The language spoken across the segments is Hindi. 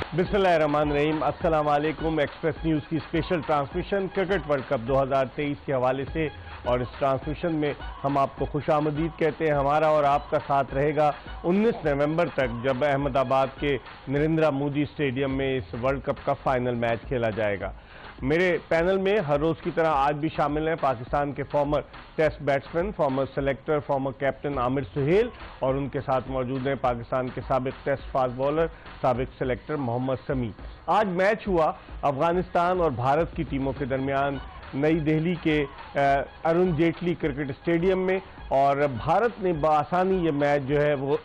बिस्मिल्लाहिर्रहमानिर्रहीम, अस्सलाम वालेकुम। एक्सप्रेस न्यूज़ की special transmission cricket world cup 2023 के हवाले से, और इस ट्रांसमिशन में हम आपको खुशामदीद कहते हैं। हमारा और आपका साथ रहेगा 19 नवंबर तक, जब अहमदाबाद के नरेंद्र मोदी स्टेडियम में इस वर्ल्ड कप का फाइनल मैच खेला जाएगा। मेरे पैनल में हर रोज़ की तरह आज भी शामिल हैं पाकिस्तान के former test batsman, former selector, former captain Aamir Sohail, और उनके साथ मौजूद हैं पाकिस्तान के साबिक टेस्ट फास्ट बॉलर, साबिक सेलेक्टर मोहम्मद समी। आज मैच हुआ अफगानिस्तान और भारत की टीमों के दरमियान नई दिल्ली के अरुण जेटली क्रिकेट स्टेडियम में, और भारत ने बआसानी ये मैच जो है वो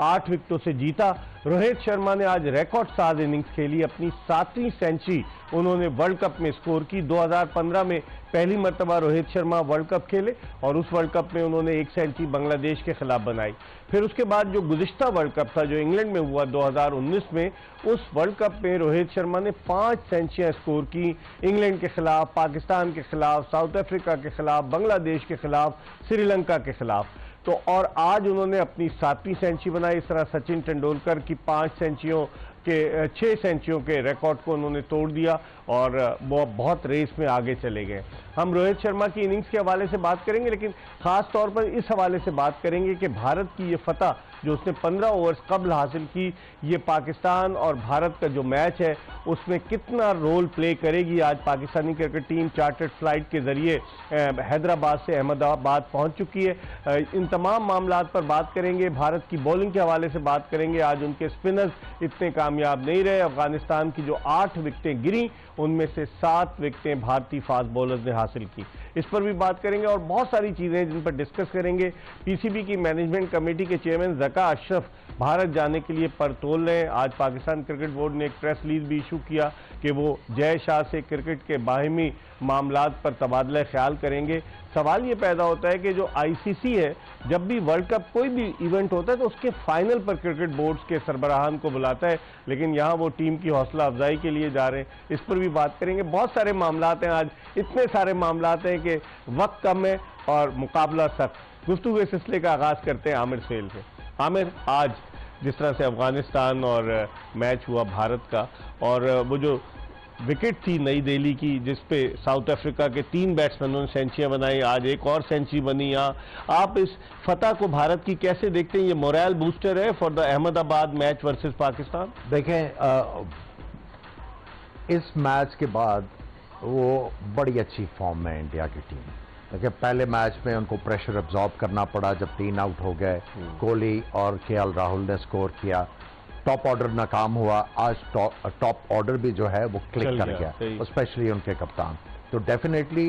8 विकेटों से जीता। रोहित शर्मा ने आज रिकॉर्ड साज इनिंग्स खेली, अपनी 7वीं सेंचुरी उन्होंने वर्ल्ड कप में स्कोर की। 2015 में पहली मरतबा रोहित शर्मा वर्ल्ड कप खेले और उस वर्ल्ड कप में उन्होंने 1 सेंचुरी बांग्लादेश के खिलाफ बनाई। फिर उसके बाद जो गुज़िश्ता वर्ल्ड कप था जो इंग्लैंड में हुआ 2019 में, उस वर्ल्ड कप में रोहित शर्मा ने 5 सेंचुरियां स्कोर की, इंग्लैंड के खिलाफ, पाकिस्तान के खिलाफ, साउथ अफ्रीका के खिलाफ, बांग्लादेश के खिलाफ, श्रीलंका के खिलाफ। तो और आज उन्होंने अपनी 7वीं सेंचुरी बनाई। इस तरह सचिन तेंदुलकर की 6 सेंचुरियों के रिकॉर्ड को उन्होंने तोड़ दिया और वो बहुत रेस में आगे चले गए। हम रोहित शर्मा की इनिंग्स के हवाले से बात करेंगे, लेकिन खास तौर पर इस हवाले से बात करेंगे कि भारत की ये फतह जो उसने 15 ओवर्स कबल हासिल की, ये पाकिस्तान और भारत का जो मैच है उसमें कितना रोल प्ले करेगी। आज Pakistani cricket team chartered flight के जरिए हैदराबाद से अहमदाबाद पहुंच चुकी है। इन तमाम मामलात पर बात करेंगे। भारत की बॉलिंग के हवाले से बात करेंगे। आज उनके स्पिनर्स इतने कामयाब नहीं रहे। अफगानिस्तान की जो 8 विकेटें गिरी, उनमें से 7 विकेटें भारतीय फास्ट बॉलर्स ने हासिल की। इस पर भी बात करेंगे और बहुत सारी चीज़ें हैं जिन पर डिस्कस करेंगे। पीसीबी की मैनेजमेंट कमेटी के चेयरमैन ज़का अशरफ भारत जाने के लिए पर तोल रहे हैं। आज पाकिस्तान क्रिकेट बोर्ड ने एक प्रेस रिलीज भी इशू किया कि वो जय शाह से क्रिकेट के बाहमी मामलात पर तबादला ख्याल करेंगे। सवाल ये पैदा होता है कि जो आईसीसी है, जब भी वर्ल्ड कप कोई भी इवेंट होता है तो उसके फाइनल पर क्रिकेट बोर्ड्स के सरबराहान को बुलाता है, लेकिन यहाँ वो टीम की हौसला अफजाई के लिए जा रहे हैं। इस पर भी बात करेंगे। बहुत सारे मामलात हैं, आज इतने सारे मामलात हैं कि वक्त कम है और मुकाबला सख्त। गुफ्तगू के सिलसिले का आगाज़ करते हैं आमिर सुहेल से। आमिर, आज जिस तरह से अफगानिस्तान और मैच हुआ भारत का, और वो जो विकेट थी नई दिल्ली की जिस पे साउथ अफ्रीका के 3 बैट्समैनों ने सेंचुरियां बनाई, आज एक और सेंचुरी बनी यहाँ। आप इस फतह को भारत की कैसे देखते हैं? ये मोरल बूस्टर है for the Ahmedabad match versus Pakistan? देखें, इस मैच के बाद वो बड़ी अच्छी फॉर्म में इंडिया की टीम। देखिए, पहले मैच में उनको प्रेशर एब्जॉर्ब करना पड़ा जब 3 आउट हो गए। कोहली और केएल राहुल ने स्कोर किया, टॉप ऑर्डर नाकाम हुआ। आज टॉप ऑर्डर भी जो है वो क्लिक कर गया, स्पेशली उनके कप्तान। तो डेफिनेटली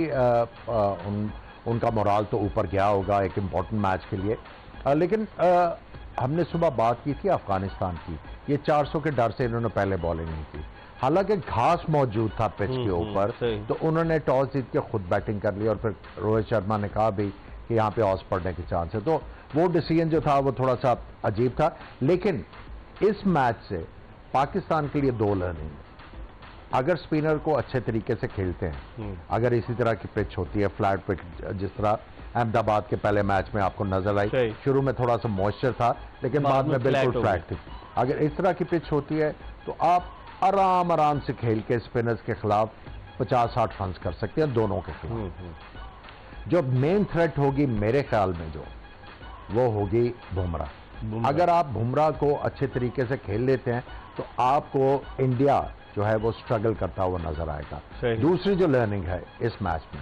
उनका मोराल तो ऊपर गया होगा एक इम्पॉर्टेंट मैच के लिए। लेकिन हमने सुबह बात की थी अफगानिस्तान की, ये 400 के डर से इन्होंने पहले बॉलिंग नहीं की। हालांकि घास मौजूद था पिच के ऊपर, तो उन्होंने टॉस जीत के खुद बैटिंग कर ली, और फिर रोहित शर्मा ने कहा भी कि यहाँ पे ऑस पड़ने के चांस है। तो वो डिसीजन जो था वो थोड़ा सा अजीब था। लेकिन इस मैच से पाकिस्तान के लिए 2 लर्निंग, अगर स्पिनर को अच्छे तरीके से खेलते हैं, अगर इसी तरह की पिच होती है, फ्लैट पिच, जिस तरह अहमदाबाद के पहले मैच में आपको नजर आई, शुरू में थोड़ा सा मॉइस्चर था लेकिन बाद में बिल्कुल फ्लैट थी। अगर इस तरह की पिच होती है तो आप आराम से खेल के स्पिनर्स के खिलाफ 50-60 रन कर सकते हैं, दोनों के खिलाफ। जो मेन थ्रेट होगी मेरे ख्याल में वो होगी बुमराह। अगर आप बुमराह को अच्छे तरीके से खेल लेते हैं तो आपको इंडिया जो है वो स्ट्रगल करता हुआ नजर आएगा। दूसरी जो लर्निंग है इस मैच में,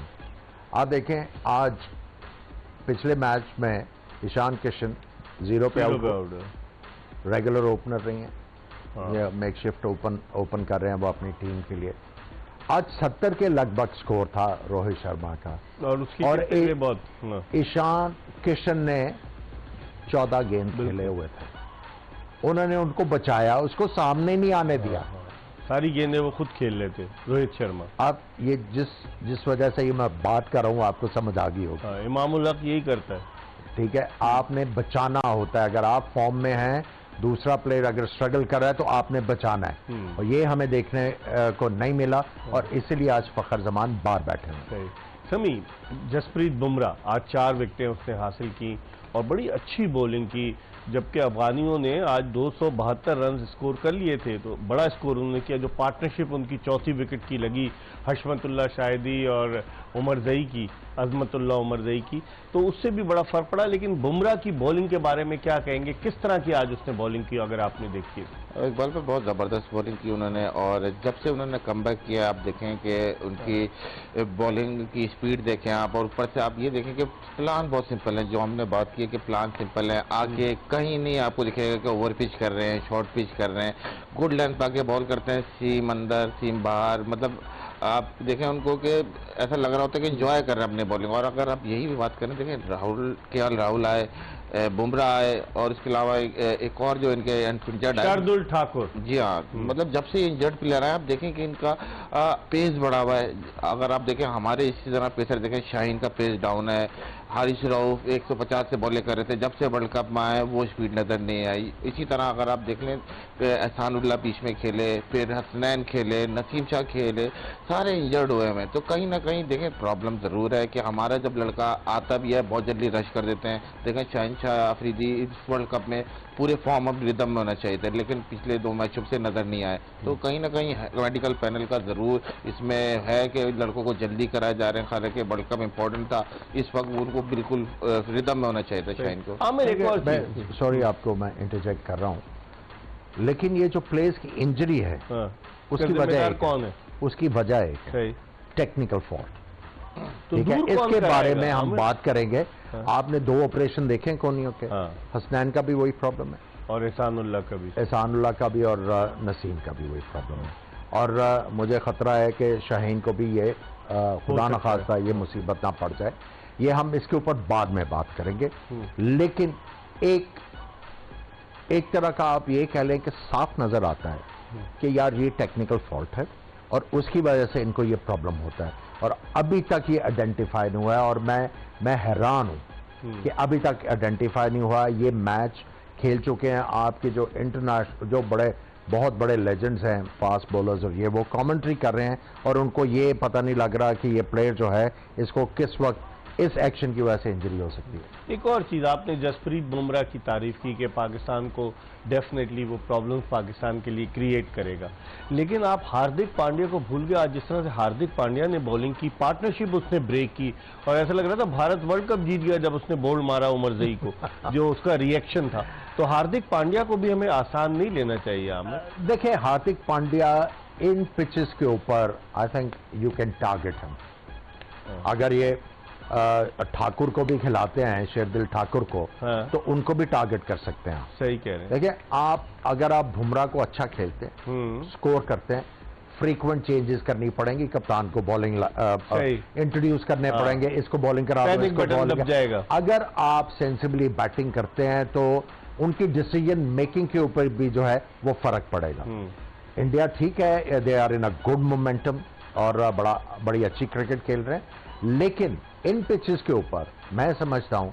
आप देखें आज पिछले मैच में ईशान किशन 0 पे आउट, रेगुलर ओपनर रही हैं, ये मेकशिफ्ट ओपन कर रहे हैं वो अपनी टीम के लिए। आज 70 के लगभग स्कोर था रोहित शर्मा का, और ईशान किशन ने 14 गेंद खेले हुए थे, उन्होंने उनको बचाया, उसको सामने नहीं आने दिया। सारी गेंदें वो खुद खेल लेते रोहित शर्मा। आप ये जिस वजह से ये मैं बात कर रहा हूँ आपको समझ आ गई होगी। इमामुल हक यही करता है। ठीक है, आपने बचाना होता है। अगर आप फॉर्म में हैं, दूसरा प्लेयर अगर स्ट्रगल कर रहा है तो आपने बचाना है, और ये हमें देखने को नहीं मिला, और इसीलिए आज फखर जमान बाहर बैठे हैं। समी, जसप्रीत बुमराह आज 4 विकेटें उसने हासिल की और बड़ी अच्छी बॉलिंग की। जबकि अफगानियों ने आज 272 रन स्कोर कर लिए थे। तो बड़ा स्कोर उन्होंने किया। जो पार्टनरशिप उनकी चौथी विकेट की लगी हशमतुल्लाह शाहिदी और उमर जई की, अजमतुल्लाह उमर जई की, तो उससे भी बड़ा फर्क पड़ा। लेकिन बुमराह की बॉलिंग के बारे में क्या कहेंगे, किस तरह की आज उसने बॉलिंग की अगर आपने देखी है? इकबाल पे बहुत ज़बरदस्त बॉलिंग की उन्होंने, और जब से उन्होंने कमबैक किया आप देखें कि उनकी बॉलिंग की स्पीड देखें आप, और ऊपर से आप ये देखें कि प्लान बहुत सिंपल है। जो हमने बात की है कि प्लान सिंपल है, आके कहीं नहीं आपको दिखेगा कि ओवर पिच कर रहे हैं, शॉर्ट पिच कर रहे हैं, गुड लेंथ पे आके बॉल करते हैं, सीम अंदर सीम बाहर, मतलब आप देखें उनको कि ऐसा लग रहा होता है कि एंजॉय कर रहे हैं अपने बॉलिंग। और अगर आप यही भी बात करें, देखें राहुल आए, बुमराह आए, और इसके अलावा एक और जो इनके इंजर्ड है शार्दुल ठाकुर। जी हाँ, मतलब जब से इंजर्ड प्लेयर है आप देखें कि इनका पेस बढ़ा हुआ है। अगर आप देखें हमारे इसी तरह पेसर देखें, शाहीन का पेस डाउन है, हारिस रऊफ 150 से बॉलिंग कर रहे थे, जब से वर्ल्ड कप में आए वो स्पीड नजर नहीं आई। इसी तरह अगर आप देख लें एहसानुल्लाह बीच में खेले, फिर हसनैन खेले, नसीम शाह खेले, सारे इंजर्ड हुए हैं। तो कहीं ना कहीं देखें प्रॉब्लम जरूर है कि हमारा जब लड़का आता भी है बहुत जल्दी रश कर देते हैं। देखें शाहीन शाह अफरीदी इस वर्ल्ड कप में पूरे फॉर्म ऑफ रिदम में होना चाहिए था, लेकिन पिछले 2 मैचों से नजर नहीं आए। तो कहीं ना कहीं मेडिकल पैनल का जरूर इसमें है कि लड़कों को जल्दी कराया जा रहे हैं। हालांकि वर्ल्ड कप इंपॉर्टेंट था, इस वक्त उनको बिल्कुल रिदम में होना चाहिए था शाहीन को। सॉरी आपको मैं इंटरजेक्ट कर रहा हूँ, लेकिन ये जो प्लेयर्स की इंजरी है उसकी वजह कौन है? उसकी वजह है टेक्निकल फॉल्ट। तो ठीक है, इसके बारे में हम बात करेंगे। आपने 2 ऑपरेशन देखे कोनियों के, हसनैन का भी वही प्रॉब्लम है और एहसानुल्लाह का भी, और नसीम का भी वही प्रॉब्लम है। और मुझे खतरा है कि शाहीन को भी ये खुदा न खास्ता ये मुसीबत ना पड़ जाए। ये हम इसके ऊपर बाद में बात करेंगे। लेकिन एक तरह का आप ये कह लें कि साफ नजर आता है कि यार ये टेक्निकल फॉल्ट है और उसकी वजह से इनको ये प्रॉब्लम होता है, और अभी तक ये आइडेंटिफाई नहीं हुआ है। और मैं हैरान हूं कि अभी तक आइडेंटिफाई नहीं हुआ। ये मैच खेल चुके हैं आपके जो इंटरनेशनल, जो बहुत बड़े लेजेंड्स हैं फास्ट बॉलर्स, और ये वो कमेंट्री कर रहे हैं और उनको ये पता नहीं लग रहा कि ये प्लेयर जो है इसको किस वक्त इस एक्शन की वजह से इंजरी हो सकती है। एक और चीज, आपने जसप्रीत बुमराह की तारीफ की कि पाकिस्तान को डेफिनेटली वो प्रॉब्लम्स पाकिस्तान के लिए क्रिएट करेगा, लेकिन आप हार्दिक पांड्या को भूल गए। आज जिस तरह से हार्दिक पांड्या ने बॉलिंग की, पार्टनरशिप उसने ब्रेक की, और ऐसा लग रहा था भारत वर्ल्ड कप जीत गया जब उसने बोल्ड मारा उमर जई को, जो उसका रिएक्शन था। तो हार्दिक पांड्या को भी हमें आसान नहीं लेना चाहिए। हमें देखिए हार्दिक पांड्या इन पिचेस के ऊपर I think you can target him. अगर ये ठाकुर को भी खिलाते हैं, शेरदिल ठाकुर को, तो उनको भी टारगेट कर सकते हैं। सही कह रहे हैं। देखिए अगर आप बुमराह को अच्छा खेलते हैं, स्कोर करते हैं, फ्रीक्वेंट चेंजेस करनी पड़ेंगी, कप्तान को बॉलिंग इंट्रोड्यूस करने पड़ेंगे, इसको बॉलिंग करा दो, इसको बॉलिंग जाएगा। अगर आप सेंसिबली बैटिंग करते हैं तो उनकी डिसीजन मेकिंग के ऊपर भी जो है वो फर्क पड़ेगा। इंडिया ठीक है, they are in a good momentum और बड़ी अच्छी क्रिकेट खेल रहे हैं, लेकिन इन पिचेस के ऊपर मैं समझता हूं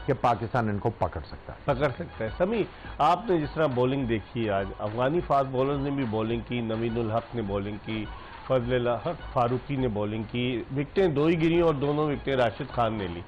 कि पाकिस्तान इनको पकड़ सकता है। समी, आपने जिस तरह बॉलिंग देखी आज, अफगानी फास्ट बॉलर्स ने भी बॉलिंग की, नवीनुल हक ने बॉलिंग की, फजल हक फारूकी ने बॉलिंग की, विकेटें 2 ही गिरी और दोनों विकेटें राशिद खान ने ली।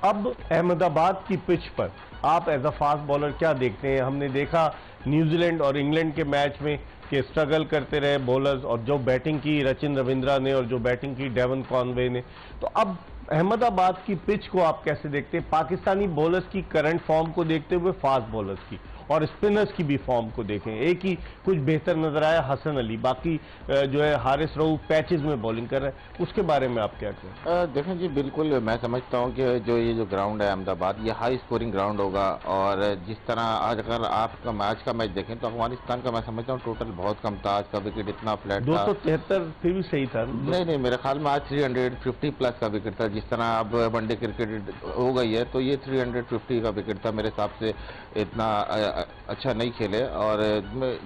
अब अहमदाबाद की पिच पर आप एज अ फास्ट बॉलर क्या देखते हैं? हमने देखा न्यूजीलैंड और इंग्लैंड के मैच में कि स्ट्रगल करते रहे बॉलर्स, और जो बैटिंग की रचिन रविंद्रा ने और जो बैटिंग की डेवन कॉनवे ने। तो अब अहमदाबाद की पिच को आप कैसे देखते हैं, पाकिस्तानी बॉलर्स की करंट फॉर्म को देखते हुए, फास्ट बॉलर्स की और स्पिनर्स की भी फॉर्म को देखें? एक ही कुछ बेहतर नजर आया, हसन अली, बाकी जो है हारिस रऊफ पैचेस में बॉलिंग कर रहे हैं, उसके बारे में आप क्या कहें? देखें जी, बिल्कुल मैं समझता हूं कि ये जो ग्राउंड है अहमदाबाद, ये हाई स्कोरिंग ग्राउंड होगा। और जिस तरह आज अगर आपका आज का मैच देखें तो अफगानिस्तान का मैं समझता हूँ टोटल बहुत कम था, आज का विकेट इतना फ्लैट था, 273 फिर भी सही था। नहीं, मेरे ख्याल में आज 350 प्लस का विकेट था। जिस तरह अब वनडे क्रिकेट हो गई है तो ये 350 का विकेट था, मेरे हिसाब से इतना अच्छा नहीं खेले। और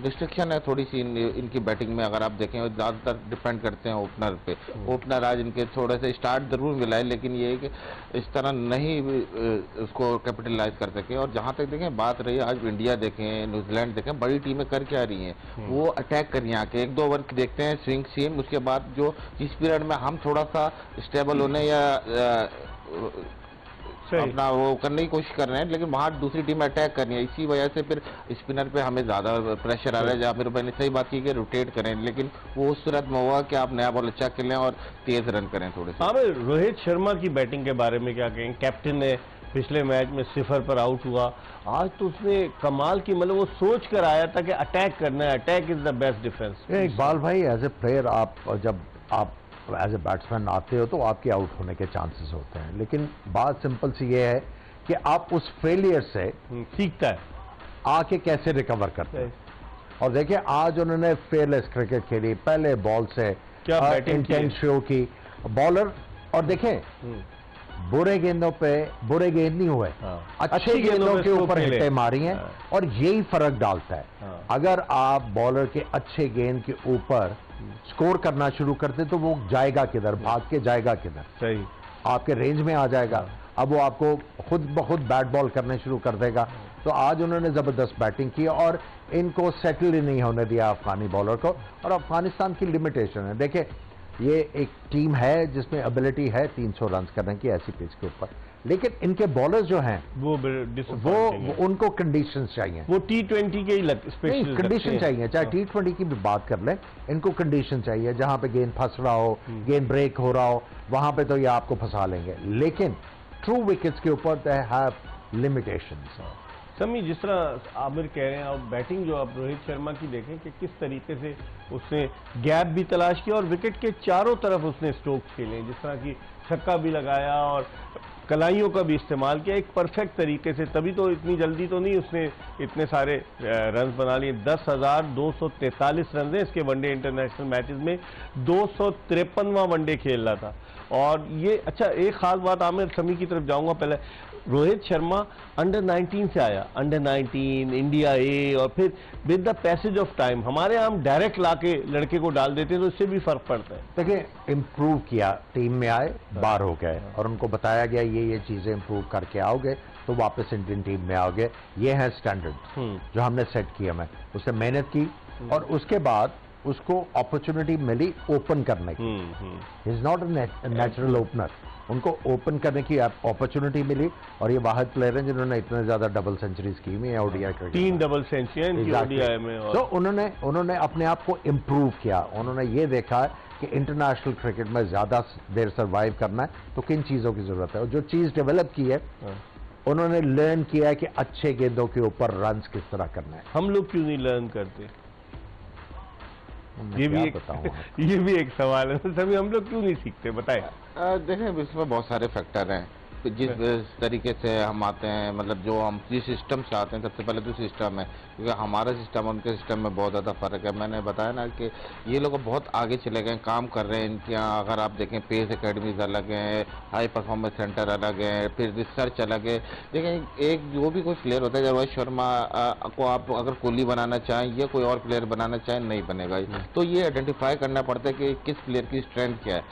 डिस्ट्रिक्शन है थोड़ी सी इनकी बैटिंग में, अगर आप देखें ज़्यादातर डिपेंड करते हैं ओपनर पे। ओपनर आज इनके थोड़े से स्टार्ट जरूर मिला है, लेकिन ये कि इस तरह नहीं उसको कैपिटलाइज कर सके। और जहाँ तक देखें बात रही आज इंडिया देखें, न्यूजीलैंड देखें, बड़ी टीमें कर क्या रही हैं, वो अटैक कर रही हैं आके 1-2 ओवर देखते हैं स्विंग सीम, उसके बाद जो जिस पीरियड में हम थोड़ा सा स्टेबल होने या अपना वो करने की कोशिश कर रहे हैं, लेकिन वहां दूसरी टीम अटैक करनी है, इसी वजह से फिर स्पिनर पे हमें ज्यादा प्रेशर आ रहा है। जहाँ फिर मैंने सही बात की कि रोटेट करें, लेकिन वो उस सूरत में हुआ कि आप नया बॉल अच्छा खेलें और तेज रन करें थोड़े से। हाँ भाई, रोहित शर्मा की बैटिंग के बारे में क्या कहेंगे? कैप्टन है, पिछले मैच में 0 पर आउट हुआ, आज तो उसने कमाल की, मतलब वो सोच कर आया था कि अटैक करना है, attack is the best defence. Iqbal भाई, एज ए प्लेयर जब आप एज ए बैट्समैन आते हो तो आपके आउट होने के चांसेस होते हैं, लेकिन बात सिंपल सी ये है कि आप उस फेलियर से सीखता है, आके कैसे रिकवर करते हैं। और देखिए आज उन्होंने फेयरलेस क्रिकेट खेली, पहले बॉल से क्या बैटिंग इंटेंस शो की बॉलर, और देखें बुरे गेंदों पे बुरे गेंद नहीं हुए, अच्छे गेंदों के ऊपर हिट्टे मारी हैं, और यही फर्क डालता है। अगर आप बॉलर के अच्छे गेंद के ऊपर स्कोर करना शुरू करते तो वो जाएगा किधर, भाग के जाएगा किधर, सही आपके रेंज में आ जाएगा। अब वो आपको खुद ब खुद बैट बॉल करने शुरू कर देगा। तो आज उन्होंने जबरदस्त बैटिंग की और इनको सेटल ही नहीं होने दिया अफगानी बॉलर को। और अफगानिस्तान की लिमिटेशन है, देखिए ये एक टीम है जिसमें एबिलिटी है 300 रन करने की ऐसी पिच के ऊपर, लेकिन इनके बॉलर्स जो हैं वो उनको कंडीशंस चाहिए, वो T20 के ही स्पेशल कंडीशन चाहिए, चाहे T20 की भी बात कर लें, इनको कंडीशन चाहिए जहां पे गेंद फंस रहा हो, गेंद ब्रेक हो रहा हो, वहां पे तो ये आपको फंसा लेंगे, लेकिन ट्रू विकेट्स के ऊपर दे हैव लिमिटेशंस। समी, जिस तरह आमिर कह रहे हैं, और बैटिंग जो आप रोहित शर्मा की देखें कि किस तरीके से उसने गैप भी तलाश किया और विकेट के चारों तरफ उसने स्ट्रोक्स खेले, जिस तरह की छक्का भी लगाया और कलाइयों का भी इस्तेमाल किया एक परफेक्ट तरीके से। तभी तो इतनी जल्दी तो नहीं उसने इतने सारे रन बना लिए। 10,243 रन है इसके वनडे इंटरनेशनल मैचेस में, 253वां वनडे खेल रहा था। और ये अच्छा, एक खास बात आमिर, समी की तरफ जाऊंगा पहले। रोहित शर्मा अंडर 19 से आया, अंडर 19 इंडिया ए, और फिर with the passage of time हमारे यहाँ हम डायरेक्ट लाके लड़के को डाल देते हैं, तो इससे भी फर्क पड़ता है। देखिए इम्प्रूव किया, टीम में आए, बाहर हो गए, और उनको बताया गया ये चीजें इम्प्रूव करके आओगे तो वापस इंडियन टीम में आओगे, ये है स्टैंडर्ड जो हमने सेट किया। मैं उसने मेहनत की और उसके बाद उसको अपॉर्चुनिटी मिली ओपन करने की। Is not a natural opener, उनको ओपन करने की अपॉर्चुनिटी मिली, और ये वाहिद प्लेयर हैं जिन्होंने इतने ज्यादा डबल सेंचुरीज की हुई है ODI cricket, 3 double century ODI में। तो उन्होंने अपने आप को इम्प्रूव किया। उन्होंने ये देखा है कि इंटरनेशनल क्रिकेट में ज्यादा देर सर्वाइव करना है तो किन चीजों की जरूरत है, और जो चीज डेवलप की है उन्होंने लर्न किया है कि अच्छे गेंदों के ऊपर रन किस तरह करना है। हम लोग क्यों नहीं लर्न करते? ये भी एक सवाल है, सभी हम लोग क्यों नहीं सीखते, बताएं। देखें इसमें बहुत सारे फैक्टर हैं। जिस तरीके से हम आते हैं, मतलब जो हम जिस सिस्टम से आते हैं, सबसे पहले तो सिस्टम है, क्योंकि हमारा सिस्टम उनके सिस्टम में बहुत ज़्यादा फर्क है। मैंने बताया ना कि ये लोग बहुत आगे चले गए, काम कर रहे हैं। इनके यहाँ अगर आप देखें पेस एकेडमीज अलग हैं, हाई परफॉर्मेंस सेंटर अलग है, फिर रिसर्च अलग है। लेकिन एक जो भी कोई प्लेयर होता है, जब रोहित शर्मा को आप अगर कोहली बनाना चाहें या कोई और प्लेयर बनाना चाहें, नहीं बनेगा। तो ये आइडेंटिफाई करना पड़ता है कि किस प्लेयर की स्ट्रेंथ क्या है।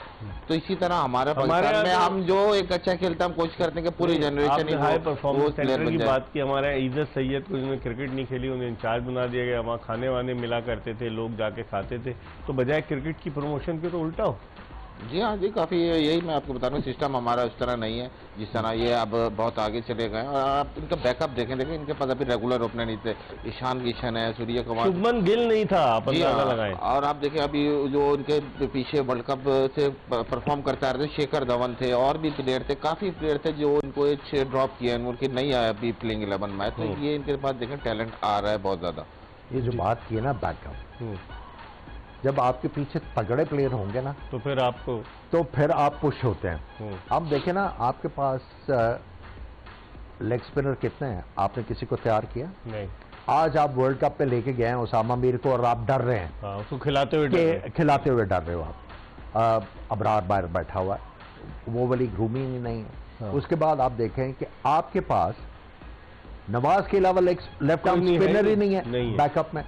तो इसी तरह हमारे पाकिस्तान में हम जो एक अच्छा खेलता है, हम कोशिश करते हैं कि पूरी जनरेशन हाई परफॉर्मेंस सेंटर की बात की। हमारे इज्जत सैयद को जिन्होंने क्रिकेट नहीं खेली उन्हें इंचार्ज बना दिया गया, वहाँ खाने वाने मिला करते थे, लोग जाके खाते थे, तो बजाय क्रिकेट की प्रमोशन के तो उल्टा हो। जी हाँ जी, काफ़ी यही मैं आपको बता रहा हूँ, सिस्टम हमारा उस तरह नहीं है जिस तरह ये अब बहुत आगे चले गए। और आप इनका बैकअप देखें इनके पास अभी रेगुलर ओपनर नहीं थे। ईशान किशन है, सूर्य कुमार, शुभमन गिल नहीं था, लगाए। और आप देखें अभी जो उनके पीछे वर्ल्ड कप से परफॉर्म करते आ रहे थे, शेखर धवन थे, और भी प्लेयर थे, काफ़ी प्लेयर थे जो उनको ड्रॉप किया, उनकी नहीं आया अभी प्लेइंग 11 मैच। तो ये इनके पास देखें टैलेंट आ रहा है बहुत ज़्यादा। ये जो बात की है ना बैकअप, जब आपके पीछे तगड़े प्लेयर होंगे ना तो फिर आप पुश होते हैं। अब देखें ना, आपके पास लेग स्पिनर कितने हैं, आपने किसी को तैयार किया नहीं। आज आप वर्ल्ड कप पे लेके गए हैं उसामा मीर को, और आप डर रहे हैं उसको खिलाते हुए डर रहे हो आप। अबरार बाहर बैठा हुआ है, वो वाली ग्रूमिंग नहीं है। उसके बाद आप देखें कि आपके पास नवाज के अलावा लेफ्ट आर्म स्पिनर ही नहीं है बैकअप में।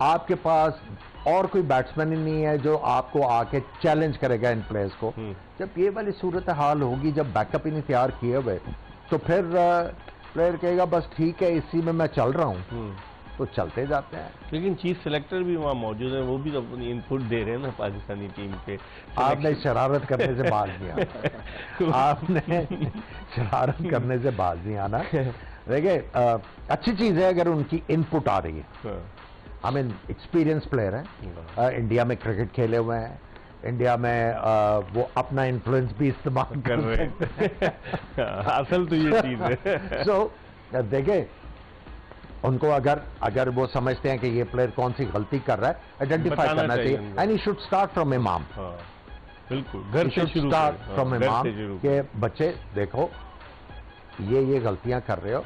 आपके पास और कोई बैट्समैन ही नहीं है जो आपको आके चैलेंज करेगा इन प्लेयर्स को। जब ये वाली सूरत हाल होगी, जब बैकअप ही नहीं तैयार किए हुए, तो फिर प्लेयर कहेगा बस ठीक है, इसी में मैं चल रहा हूँ। तो चलते जाते हैं। लेकिन चीफ सेलेक्टर भी वहाँ मौजूद है, वो भी तो अपनी इनपुट दे रहे हैं ना पाकिस्तानी टीम पे। आपने शरारत करने से बाज नहीं आना। आपने शरारत करने से बाज नहीं आना। देखिए अच्छी चीज है अगर उनकी इनपुट आ रही है। आई मीन एक्सपीरियंस प्लेयर है, इंडिया में क्रिकेट खेले हुए हैं, इंडिया में वो अपना इन्फ्लुएंस भी इस्तेमाल कर रहे हैं। असल तो ये चीज है। सो देखिए उनको अगर वो समझते हैं कि ये प्लेयर कौन सी गलती कर रहा है, आइडेंटिफाई करना चाहिए। And you should start from इमाम। बिल्कुल, घर से शुरू स्टार्ट फ्रॉम इमाम के बच्चे देखो ये गलतियां कर रहे हो,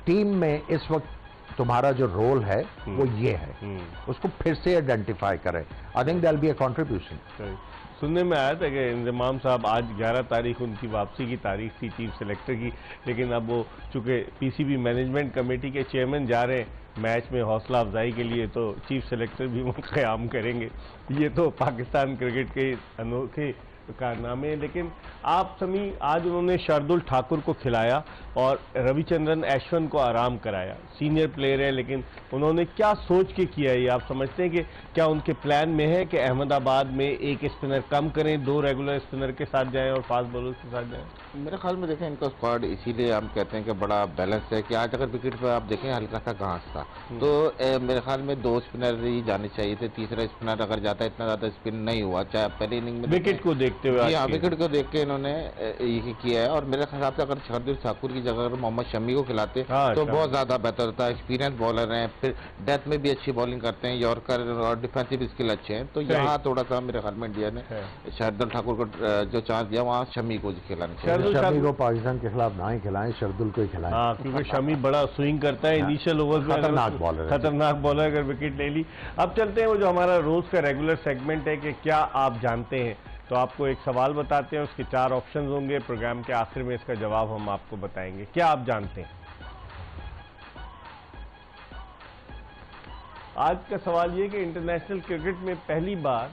टीम में इस वक्त तुम्हारा जो रोल है वो ये है, उसको फिर से आइडेंटिफाई करें। I think there will be a contribution. सुनने में आया था कि इंजमाम साहब आज 11 तारीख उनकी वापसी की तारीख थी चीफ सेलेक्टर की, लेकिन अब वो चूंकि पीसीबी मैनेजमेंट कमेटी के चेयरमैन जा रहे हैं मैच में हौसला अफजाई के लिए, तो चीफ सेलेक्टर भी वो क़याम करेंगे। ये तो पाकिस्तान क्रिकेट के अनोखे कारनामे हैं। लेकिन आप समी आज उन्होंने शार्दुल ठाकुर को खिलाया और रविचंद्रन अश्विन को आराम कराया। सीनियर प्लेयर है, लेकिन उन्होंने क्या सोच के किया ये आप समझते हैं कि क्या उनके प्लान में है कि अहमदाबाद में एक स्पिनर कम करें, 2 रेगुलर स्पिनर के साथ जाएं और फास्ट बॉलर्स के साथ जाएं? मेरे ख्याल में देखें इनका स्क्वाड इसीलिए हम कहते हैं कि बड़ा बैलेंस है कि आज अगर विकेट पर आप देखें हल्का सा घास था, तो मेरे ख्याल में 2 स्पिनर ही जाने चाहिए थे। तीसरा स्पिनर अगर जाता है, इतना ज्यादा स्पिन नहीं हुआ, चाहे पहले इनिंग में विकेट को देखते हुए। हाँ, विकेट को देख के इन्होंने ये किया है। और मेरे हिसाब से अगर शार्दुल ठाकुर की जगह अगर मोहम्मद शमी को खिलाते तो बहुत ज्यादा बेहतर होता है। एक्सपीरियंस बॉलर हैं, फिर डेथ में भी अच्छी बॉलिंग करते हैं, यॉर्कर और डिफेंसिव स्किल अच्छे हैं। तो यहाँ थोड़ा सा मेरे ख्याल में इंडिया ने शार्दुल ठाकुर को जो चांस दिया वहाँ शमी को खिलाना चाहिए। शमी को पाकिस्तान के खिलाफ ना ही खिलाएं, शार्दुल को ही खिलाएं। हाँ, क्योंकि शमी बड़ा स्विंग करता है इनिशियल ओवर में, खतरनाक बॉलर अगर विकेट ले ली। अब चलते हैं वो जो हमारा रोज का रेगुलर सेगमेंट है कि क्या आप जानते हैं, तो आपको एक सवाल बताते हैं, उसके 4 ऑप्शंस होंगे। प्रोग्राम के आखिर में इसका जवाब हम आपको बताएंगे। क्या आप जानते हैं? आज का सवाल ये कि इंटरनेशनल क्रिकेट में पहली बार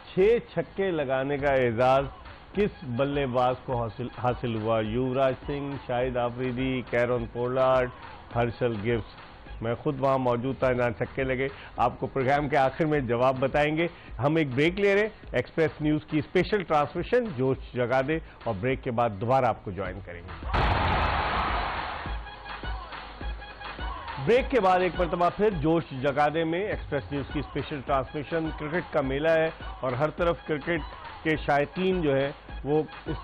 6 छक्के लगाने का एजाज किस बल्लेबाज को हासिल हुआ? Yuvraj Singh, Shahid Afridi, Kieron Pollard, Herschelle Gibbs. मैं खुद वहां मौजूद था, ना छक्के लगे। आपको प्रोग्राम के आखिर में जवाब बताएंगे। हम एक ब्रेक ले रहे हैं, एक्सप्रेस न्यूज की स्पेशल ट्रांसमिशन जोश जगा दे, और ब्रेक के बाद दोबारा आपको ज्वाइन करेंगे। ब्रेक के बाद एक मरतबा फिर जोश जगा दे में एक्सप्रेस न्यूज की स्पेशल ट्रांसमिशन। क्रिकेट का मेला है और हर तरफ क्रिकेट के शायकीन जो है वो इस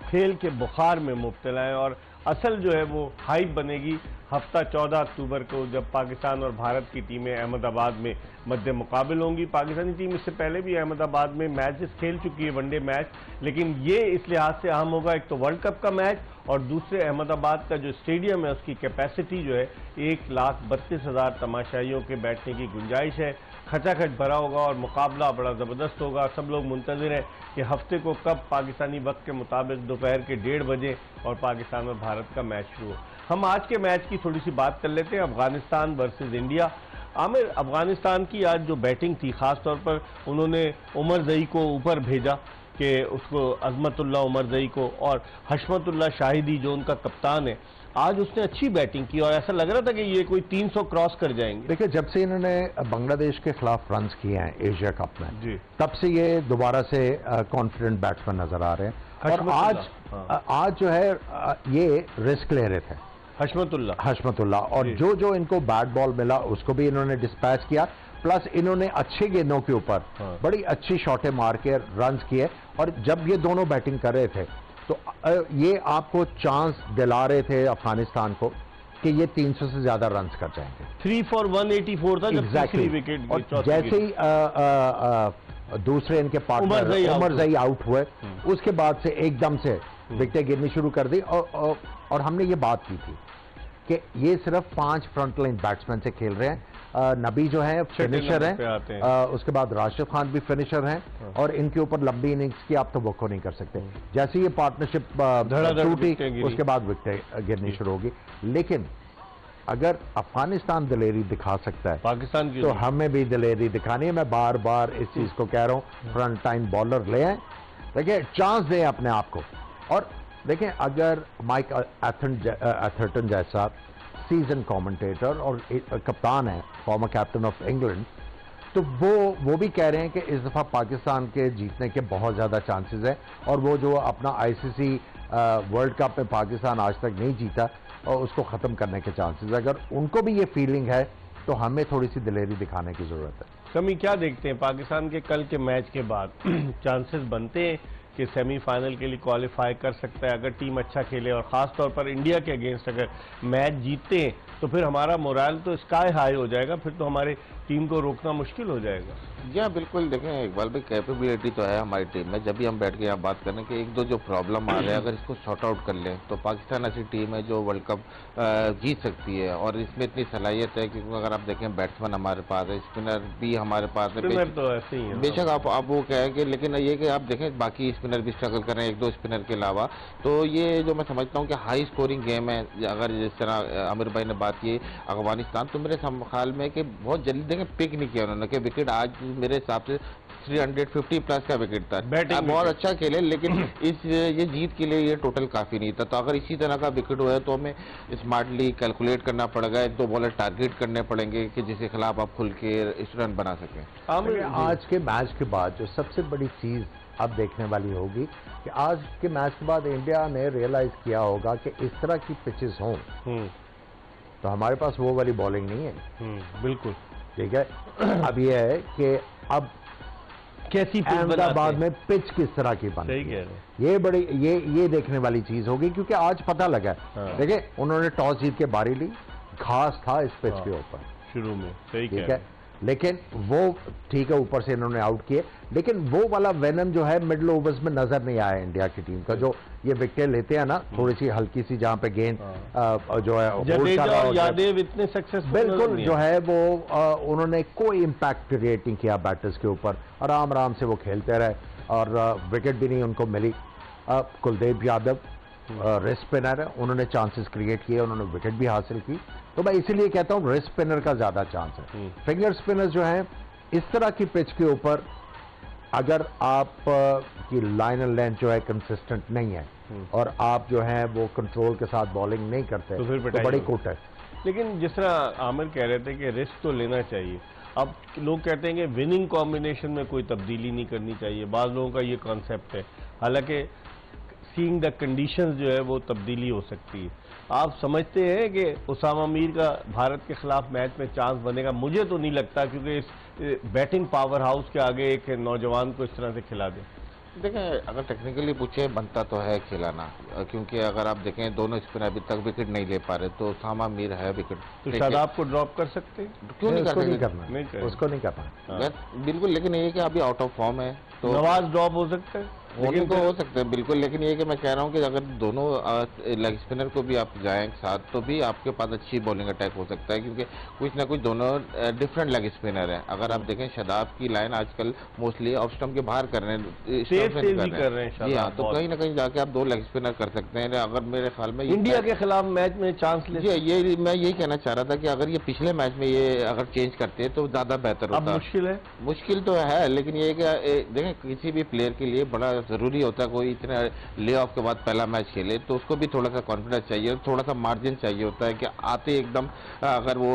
खेल के बुखार में मुब्तला है, और असल जो है वो हाइप बनेगी हफ्ता 14 अक्टूबर को, जब पाकिस्तान और भारत की टीमें अहमदाबाद में मध्य मुकाबिल होंगी। पाकिस्तानी टीम इससे पहले भी अहमदाबाद में मैचेस खेल चुकी है, वनडे मैच, लेकिन ये इस लिहाज से अहम होगा, एक तो वर्ल्ड कप का मैच, और दूसरे अहमदाबाद का जो स्टेडियम है उसकी कैपेसिटी जो है 1,32,000 तमाशाइयों के बैठने की गुंजाइश है। खचाखच भरा होगा और मुकाबला बड़ा ज़बरदस्त होगा। सब लोग मुंतज़िर हैं कि हफ्ते को कब पाकिस्तानी वक्त के मुताबिक दोपहर के 1:30 बजे और पाकिस्तान और भारत का मैच शुरू हो। हम आज के मैच की थोड़ी सी बात कर लेते हैं, अफगानिस्तान वर्सेस इंडिया। आमिर, अफगानिस्तान की आज जो बैटिंग थी, खास तौर पर उन्होंने उमर जई को ऊपर भेजा कि उसको अजमतुल्लाह उमर जई को, और हशमतुल्लाह शाहिदी जो उनका कप्तान है, आज उसने अच्छी बैटिंग की और ऐसा लग रहा था कि ये कोई 300 क्रॉस कर जाएंगे। देखिए, जब से इन्होंने बांग्लादेश के खिलाफ रन्स किए हैं एशिया कप में जी, तब से ये दोबारा से कॉन्फिडेंट बैट्समैन नजर आ रहे हैं। और आज जो है ये रिस्क ले रहे थे हशमतुल्लाह, और जो इनको बैट बॉल मिला उसको भी इन्होंने डिस्पैच किया, प्लस इन्होंने अच्छे गेंदों के ऊपर बड़ी अच्छी शॉटें मार के रन्स किए। और जब ये दोनों बैटिंग कर रहे थे तो ये आपको चांस दिला रहे थे अफगानिस्तान को कि ये 300 से ज्यादा रन्स कर जाएंगे। 3 for 184 था जब तीसरी विकेट। और जैसे ही दूसरे इनके पार्टनर उमर जई आउट हुए, उसके बाद से एकदम से विकेटें गिरनी शुरू कर दी। और हमने ये बात की थी कि ये सिर्फ 5 फ्रंट लाइन बैट्समैन से खेल रहे हैं। नबी जो है फिनिशर हैं, उसके बाद राशिद खान भी फिनिशर हैं, और इनके ऊपर लंबी इनिंग्स की आप तवक्को नहीं कर सकते। जैसे ये पार्टनरशिप टूटी, उसके बाद विकेटें गिरनी शुरू होगी। लेकिन अगर अफगानिस्तान दिलेरी दिखा सकता है पाकिस्तान की, तो हमें भी दिलेरी दिखानी है। मैं बार बार इस चीज को कह रहा हूँ, फ्रंट टाइम बॉलर ले आए, देखिए चांस दें अपने आप को। और देखें, अगर माइक एथर्टन जैसा सीजन कमेंटेटर और कप्तान है, फॉर्मर कैप्टन ऑफ इंग्लैंड, तो वो भी कह रहे हैं कि इस दफ़ा पाकिस्तान के जीतने के बहुत ज़्यादा चांसेस हैं, और वो जो अपना आईसीसी वर्ल्ड कप में पाकिस्तान आज तक नहीं जीता और उसको ख़त्म करने के चांसेस, अगर उनको भी ये फीलिंग है तो हमें थोड़ी सी दिलेरी दिखाने की ज़रूरत है। कमी क्या देखते हैं पाकिस्तान के कल के मैच के बाद? चांसेस बनते हैं कि सेमीफाइनल के लिए क्वालिफाई कर सकता है अगर टीम अच्छा खेले, और ख़ास तौर पर इंडिया के अगेंस्ट अगर मैच जीतते हैं तो फिर हमारा मोरल तो स्काई हाई हो जाएगा, फिर तो हमारी टीम को रोकना मुश्किल हो जाएगा। जी हाँ, बिल्कुल। देखें, इकबाल भाई, कैपेबिलिटी तो है हमारी टीम में। जब भी हम बैठ के यहाँ बात करें कि एक दो जो प्रॉब्लम आ रहे हैं, अगर इसको सॉर्ट आउट कर लें तो पाकिस्तान ऐसी टीम है जो वर्ल्ड कप जीत सकती है, और इसमें इतनी सलाहियत है क्योंकि अगर आप देखें बैट्समैन हमारे पास है, स्पिनर भी हमारे पास है। स्पिनर तो ऐसे ही है, बेशक आप वो कहें, लेकिन ये कि आप देखें बाकी स्पिनर भी स्ट्रगल कर रहे हैं एक दो स्पिनर के अलावा, तो ये जो मैं समझता हूँ कि हाई स्कोरिंग गेम है। अगर जिस तरह आमिर भाई ने बात की अफगानिस्तान, तो मेरे ख्याल में कि बहुत जल्दी देखें पिक नहीं किया उन्होंने कि विकेट आज मेरे हिसाब से 350 प्लस का विकेट था। बैटिंग बहुत अच्छा खेले, लेकिन ये जीत के लिए ये टोटल काफी नहीं था। तो अगर इसी तरह का विकेट हुआ है तो हमें स्मार्टली कैलकुलेट करना पड़ेगा, एक दो बॉलर टारगेट करने पड़ेंगे कि जिसके खिलाफ आप खुल के इस रन बना सकें। आज के मैच के बाद जो सबसे बड़ी चीज अब देखने वाली होगी कि आज के मैच के बाद इंडिया ने रियलाइज किया होगा कि इस तरह की पिचेस हों तो हमारे पास वो वाली बॉलिंग नहीं है। बिल्कुल ठीक है। अब ये है कि अब कैसी अहमदाबाद में पिच किस तरह की बन, सही कह रहे हैं, ये बड़ी ये देखने वाली चीज होगी, क्योंकि आज पता लगा। हाँ। देखिए, उन्होंने टॉस जीत के बारी ली, घास था इस पिच के ऊपर शुरू में, सही ठीक कह है, लेकिन वो ठीक है ऊपर से इन्होंने आउट किए, लेकिन वो वाला वेनम जो है मिडिल ओवर्स में नजर नहीं आया इंडिया की टीम का। जो ये विकेट लेते हैं ना, थोड़ी सी हल्की सी जहां पे गेंद जो है जडेजा और यादव इतने सक्सेसफुल बिल्कुल जो है वो उन्होंने कोई इम्पैक्ट क्रिएट नहीं किया बैटर्स के ऊपर, आराम आराम से वो खेलते रहे और विकेट भी नहीं उनको मिली। कुलदीप यादव रेस्ट स्पिनर है, उन्होंने चांसेस क्रिएट किए, उन्होंने विकेट भी हासिल की। तो मैं इसीलिए कहता हूं रेस्ट स्पिनर का ज्यादा चांस है। फिंगर स्पिनर जो है इस तरह की पिच के ऊपर अगर आप की लाइन एंड लेंथ जो है कंसिस्टेंट नहीं है और आप जो है वो कंट्रोल के साथ बॉलिंग नहीं करते तो फिर तो बड़ी कुट है। लेकिन जिस तरह आमिर कह रहे थे कि रिस्क तो लेना चाहिए, अब लोग कहते हैं कि विनिंग कॉम्बिनेशन में कोई तब्दीली नहीं करनी चाहिए, बाज़ लोगों का ये कॉन्सेप्ट है, हालांकि सीइंग द कंडीशंस जो है वो तब्दीली हो सकती है। आप समझते हैं कि उसामा मीर का भारत के खिलाफ मैच में चांस बनेगा? मुझे तो नहीं लगता, क्योंकि इस बैटिंग पावर हाउस के आगे एक नौजवान को इस तरह से खिला दें। देखें, अगर टेक्निकली पूछे बनता तो है खिलाना, क्योंकि अगर आप देखें दोनों स्पिनर अभी तक विकेट नहीं ले पा रहे, तो उसामा मीर है विकेट, तो शादाब को ड्रॉप कर सकते हैं? क्यों नहीं उसको नहीं करना, करना, उसको नहीं करना बिल्कुल। लेकिन ये कि अभी आउट ऑफ फॉर्म है तो नवाज ड्रॉप हो सकता है, लेकिन तो हो सकते हैं बिल्कुल। लेकिन ये कि मैं कह रहा हूँ कि अगर दोनों लेग स्पिनर को भी आप जाएं साथ तो भी आपके पास अच्छी बॉलिंग अटैक हो सकता है, क्योंकि कुछ ना कुछ दोनों डिफरेंट लेग स्पिनर हैं। अगर आप देखें शादाब की लाइन आजकल मोस्टली ऑफ स्टंप के बाहर कर रहे हैं, कर रहे हैं। जी हाँ, तो कहीं ना कहीं जाके आप दो लेग स्पिनर कर सकते हैं। अगर मेरे ख्याल में इंडिया के खिलाफ मैच में चांस ले, ये मैं यही कहना चाह रहा था कि अगर ये पिछले मैच में ये अगर चेंज करते हैं तो ज्यादा बेहतर होता। मुश्किल है, मुश्किल तो है, लेकिन ये कि देखें किसी भी प्लेयर के लिए बड़ा जरूरी होता है, कोई इतने ले ऑफ के बाद पहला मैच खेले तो उसको भी थोड़ा सा कॉन्फिडेंस चाहिए, थोड़ा सा मार्जिन चाहिए होता है कि आते एकदम अगर वो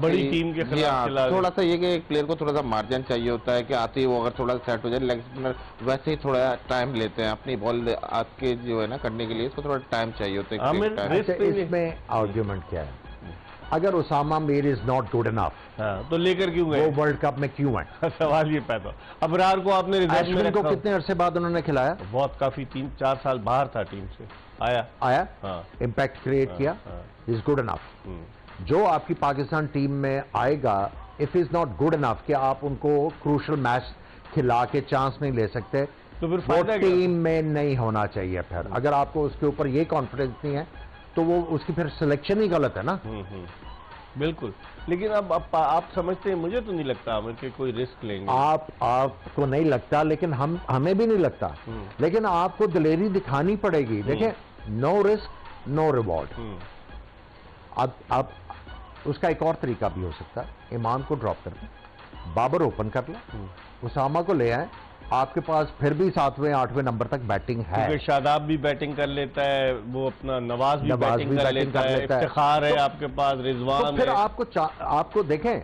बड़ी टीम के खिलाफ थोड़ा सा ये कि एक प्लेयर को थोड़ा सा मार्जिन चाहिए होता है कि आते ही वो अगर थोड़ा सा सेट हो जाए। लेग स्पिनर वैसे ही थोड़ा टाइम लेते हैं अपनी बॉल आपके जो है ना करने के लिए, इसको थोड़ा टाइम चाहिए होता है। इसमें आर्ग्यूमेंट क्या है? अगर Usama Mir is not good enough तो लेकर क्यों गए? वो वर्ल्ड कप में क्यों है? सवाल ये पैदा। अबरार को आपने रिजर्व में को कितने अरसे बाद उन्होंने खिलाया? बहुत काफी 3-4 साल बाहर था टीम से, आया इम्पैक्ट क्रिएट किया, इज गुड इनफ। जो आपकी पाकिस्तान टीम में आएगा if is not good enough कि आप उनको क्रूशल मैच खिला के चांस नहीं ले सकते, तो फिर वो टीम में नहीं होना चाहिए। फिर अगर आपको उसके ऊपर ये कॉन्फिडेंस नहीं है तो वो उसकी फिर सिलेक्शन ही गलत है ना। बिल्कुल। लेकिन अब आप समझते हैं, मुझे तो नहीं लगता आमिर कि कोई रिस्क लेंगे। आपको नहीं लगता, लेकिन हमें भी नहीं लगता, लेकिन आपको दिलेरी दिखानी पड़ेगी। देखें, नो रिस्क नो रिवॉर्ड। अब उसका एक और तरीका भी हो सकता है, इमाम को ड्रॉप कर लें, बाबर ओपन कर लें, उसामा को ले आए, आपके पास फिर भी 7वें 8वें नंबर तक बैटिंग है। क्योंकि शादाब भी बैटिंग कर लेता है, वो अपना नवाज भी बैटिंग कर लेता है, लेता है। इफ्तिखार है आपके पास, रिजवान तो फिर है। आपको देखें,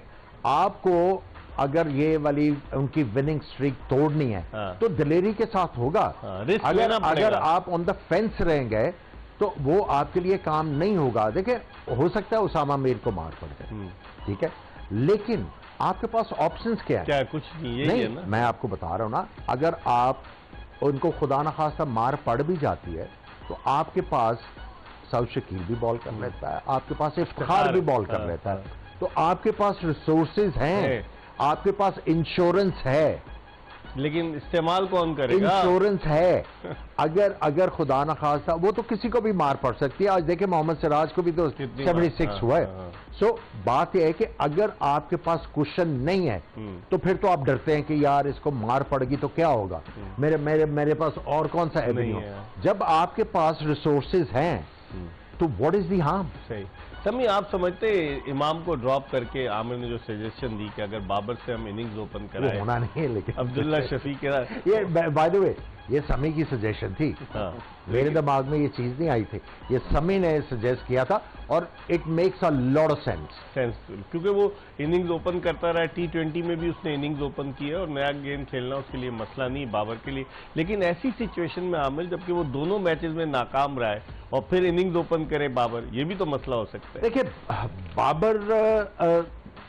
आपको अगर ये वाली उनकी विनिंग स्ट्रीक तोड़नी है तो दिलेरी के साथ होगा। रिस्क लेना अगर पड़ेगा। आप ऑन द फेंस रहेंगे तो वो आपके लिए काम नहीं होगा। देखिए, हो सकता है उसामा मीर को मार पड़ जाए, ठीक है, लेकिन आपके पास ऑप्शंस क्या है? क्या कुछ नहीं, यही है ना। मैं आपको बता रहा हूं ना, अगर आप उनको खुदा न खास्ता मार पड़ भी जाती है तो आपके पास सऊद शकील भी बॉल कर लेता है, आपके पास इफ्तिखार भी बॉल कर लेता है, तो आपके पास रिसोर्सेज हैं, आपके पास इंश्योरेंस है। लेकिन इस्तेमाल कौन करेगा? इंश्योरेंस है। अगर खुदा न खास्ता, वो तो किसी को भी मार पड़ सकती है। आज देखें मोहम्मद सिराज को भी तो 76 हुआ है। सो बात यह है कि अगर आपके पास कुशन नहीं है तो फिर तो आप डरते हैं कि यार इसको मार पड़ेगी तो क्या होगा, मेरे पास और कौन सा एवेन्यू। जब आपके पास रिसोर्सेज हैं तो व्हाट इज दी हार्म? सही। समी, आप समझते इमाम को ड्रॉप करके आमिर ने जो सजेशन दी कि अगर बाबर से हम इनिंग्स ओपन कराएं, होना नहीं है, लेकिन अब्दुल्ला शफी के साथ, ये बाय द वे ये समी की सजेशन थी। मेरे दिमाग में ये चीज नहीं आई थी, ये समी ने सजेस्ट किया था और it makes a lot of sense, क्योंकि वो इनिंग्स ओपन करता रहा। T20 में भी उसने इनिंग्स ओपन की है और नया गेम खेलना उसके लिए मसला नहीं, बाबर के लिए। लेकिन ऐसी सिचुएशन में आमिर, जबकि वो दोनों मैचेस में नाकाम रहा है और फिर इनिंग्स ओपन करे बाबर, ये भी तो मसला हो सकता है। देखिए, बाबर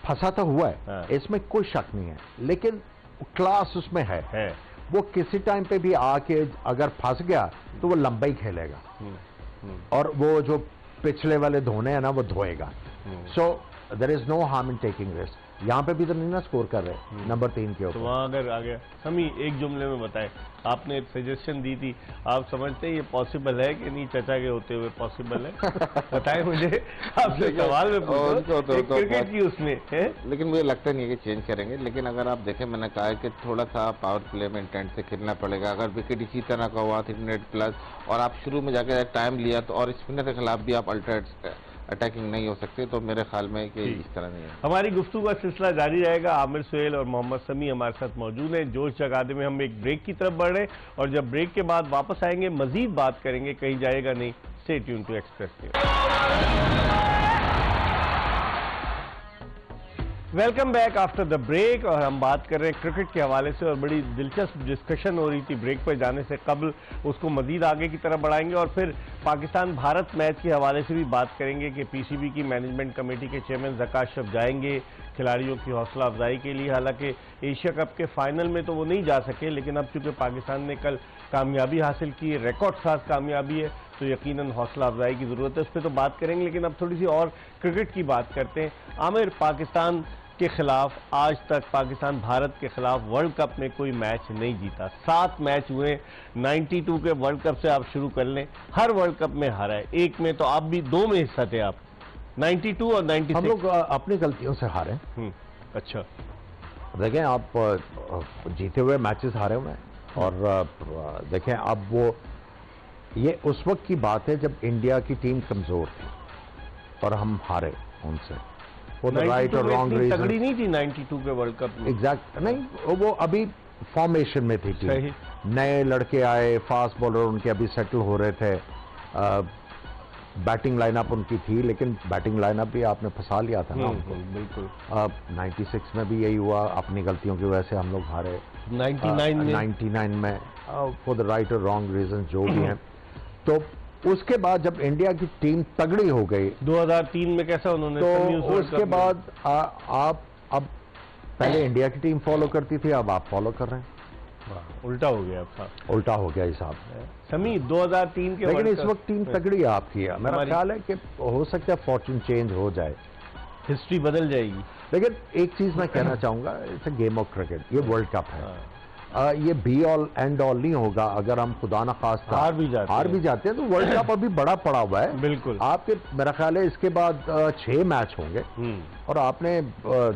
फंसा तो हुआ है, इसमें कोई शक नहीं है, लेकिन क्लास उसमें है। वो किसी टाइम पे भी आके अगर फंस गया तो वो लंबा ही खेलेगा और वो जो पिछले वाले धोने हैं ना वो धोएगा। So there is no harm in taking risk. यहाँ पे भी तो नहीं ना स्कोर कर रहे नंबर 3 के ऊपर। तो वहां अगर आ गया, समी एक जुमले में बताएं, आपने एक सजेशन दी थी, आप समझते हैं ये पॉसिबल है कि नहीं? चचा के होते हुए पॉसिबल है? बताएं मुझे, आपसे सवाल में पूछो, क्रिकेट की उसमें है। लेकिन मुझे लगता नहीं है कि चेंज करेंगे। लेकिन अगर आप देखें, मैंने कहा है कि थोड़ा सा पावर प्ले में इंटेंट से खेलना पड़ेगा। अगर विकेट इसी तरह का हुआ 3 मिनट प्लस और आप शुरू में जाकर टाइम लिया तो, और स्पिनर के खिलाफ भी आप अल्टरनेट अटैकिंग नहीं हो सकते, तो मेरे ख्याल में कि इस तरह नहीं है। हमारी गुफ्तगू का सिलसिला जारी रहेगा। आमिर सुहेल और मोहम्मद समी हमारे साथ मौजूद हैं। जोश जगादे में हम एक ब्रेक की तरफ बढ़ रहे हैं और जब ब्रेक के बाद वापस आएंगे मजीद बात करेंगे, कहीं जाएगा नहीं। Stay tune to Express News. Welcome back after the break, और हम बात कर रहे हैं क्रिकेट के हवाले से और बड़ी दिलचस्प डिस्कशन हो रही थी ब्रेक पर जाने से कबल। उसको मजीद आगे की तरफ बढ़ाएंगे और फिर पाकिस्तान भारत मैच के हवाले से भी बात करेंगे कि पीसीबी की मैनेजमेंट कमेटी के चेयरमैन ज़का अशरफ जाएंगे खिलाड़ियों की हौसला अफजाई के लिए। हालांकि एशिया कप के फाइनल में तो वो नहीं जा सके, लेकिन अब चूंकि पाकिस्तान ने कल कामयाबी हासिल की है, रिकॉर्ड साथ कामयाबी है, तो यकीनन हौसला अफजाई की ज़रूरत है। उस पर तो बात करेंगे, लेकिन अब थोड़ी सी और क्रिकेट की बात करते हैं। आमिर, पाकिस्तान के खिलाफ आज तक पाकिस्तान भारत के खिलाफ वर्ल्ड कप में कोई मैच नहीं जीता। 7 मैच हुए 92 के वर्ल्ड कप से आप शुरू कर लें, हर वर्ल्ड कप में हारा है। एक में तो आप भी 2 में हिस्सा थे आप, 92 और 96। हम लोग अपनी गलतियों से हारे। अच्छा, देखें, आप जीते हुए मैचेस हारे हुए हैं और देखें, अब वो ये उस वक्त की बात है जब इंडिया की टीम कमजोर थी और हम हारे उनसे। राइट और रॉन्ग रीजन। तगड़ी नहीं थी 92 के वर्ल्ड कप में। एग्जैक्ट नहीं, वो अभी फॉर्मेशन में थी टीम, नए लड़के आए, फास्ट बॉलर उनके अभी सेटल हो रहे थे, बैटिंग लाइनअप उनकी थी, लेकिन बैटिंग लाइनअप भी आपने फंसा लिया था ना उनको। बिल्कुल। 96 में भी यही हुआ, अपनी गलतियों की वजह से हम लोग हारे। 99 में फॉर द राइट और रॉन्ग रीजन जो भी हैं। तो उसके बाद जब इंडिया की टीम तगड़ी हो गई 2003 में, कैसा उन्होंने तो उसके बाद आप अब पहले इंडिया की टीम फॉलो करती थी, अब आप फॉलो कर रहे हैं। उल्टा हो गया, उल्टा हो गया हिसाब। समी 2003 के, लेकिन इस वक्त टीम तगड़ी है आपकी। मेरा ख्याल है कि हो सकता है फॉर्चून चेंज हो जाए, हिस्ट्री बदल जाएगी। लेकिन एक चीज मैं कहना चाहूंगा, it's a game of cricket, ये वर्ल्ड कप है। ये बी ऑल एंड ऑल नहीं होगा। अगर हम खुदा न खास्ता हार भी जाते हैं तो वर्ल्ड कप अभी बड़ा पड़ा हुआ है। बिल्कुल। आपके, मेरा ख्याल है इसके बाद 6 मैच होंगे और आपने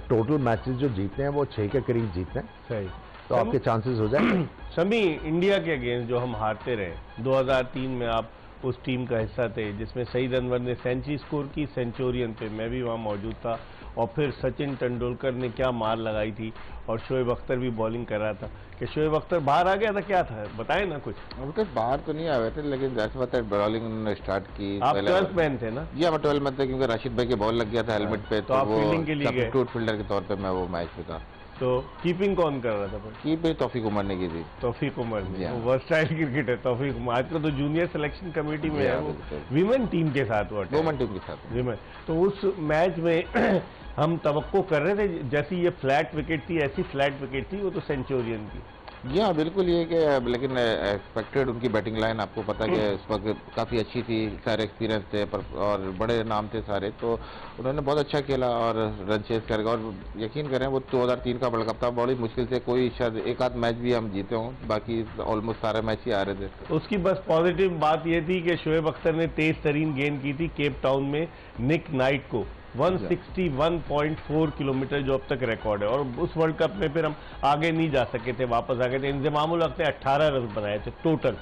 टोटल मैचेस जो जीतने हैं वो 6 के करीब जीतने हैं। सही, तो आपके चांसेस हो जाएंगे। समी, इंडिया के अगेंस्ट जो हम हारते रहे 2003 में, आप उस टीम का हिस्सा थे, जिसमें सईद अनवर ने सेंचुरी स्कोर की सेंचुरियन पे, मैं भी वहाँ मौजूद था। और फिर सचिन तेंदुलकर ने क्या मार लगाई थी, और शोएब अख्तर भी बॉलिंग कर रहा था। कि शोएब अख्तर बाहर आ गया था, क्या था बताएं ना कुछ। अब तो बाहर तो नहीं आए थे, लेकिन जैसे पता है बॉलिंग उन्होंने स्टार्ट की। आप 12th मैन थे ना? जी मैं 12 मैन थे, क्योंकि राशिद भाई के बॉल लग गया था हेलमेट पे, तो आप फील्डिंग के लिए गए? सब्स्टिट्यूट फील्डर के तौर पे मैं वो मैच में था। तो कीपिंग कौन कर रहा था? कीपिंग तौफीक उमर ने की थी। तौफीक उमर ने, वो वर्सटाइल क्रिकेट है तौफीक उमर। आजकल तो जूनियर सिलेक्शन कमेटी में है वो, विमेन टीम के साथ वो, वुमेन टीम के साथ विमेन। तो उस मैच में हम तवक्को कर रहे थे, जैसी ये फ्लैट विकेट थी ऐसी फ्लैट विकेट थी, वो तो सेंचुरियन थी। जी हाँ बिल्कुल, ये कि लेकिन एक्सपेक्टेड उनकी बैटिंग लाइन आपको पता है कि उस वक्त काफ़ी अच्छी थी, सारे एक्सपीरियंस थे और बड़े नाम थे सारे, तो उन्होंने बहुत अच्छा खेला और रन चेस कर गया। और यकीन करें वो 2003 का वर्ल्ड कप था, बड़ी मुश्किल से कोई शायद एक आध मैच भी हम जीते हों, बाकी ऑलमोस्ट सारे मैच ही आ रहे थे। उसकी बस पॉजिटिव बात ये थी कि शोएब अख्तर ने तेज तरीन गेंद की थी केप टाउन में निक नाइट को, 161.4 किलोमीटर, जो अब तक रिकॉर्ड है। और उस वर्ल्ड कप में फिर हम आगे नहीं जा सके थे, वापस आ गए थे। इंजमामुल हक ने 18 रन बनाए थे टोटल।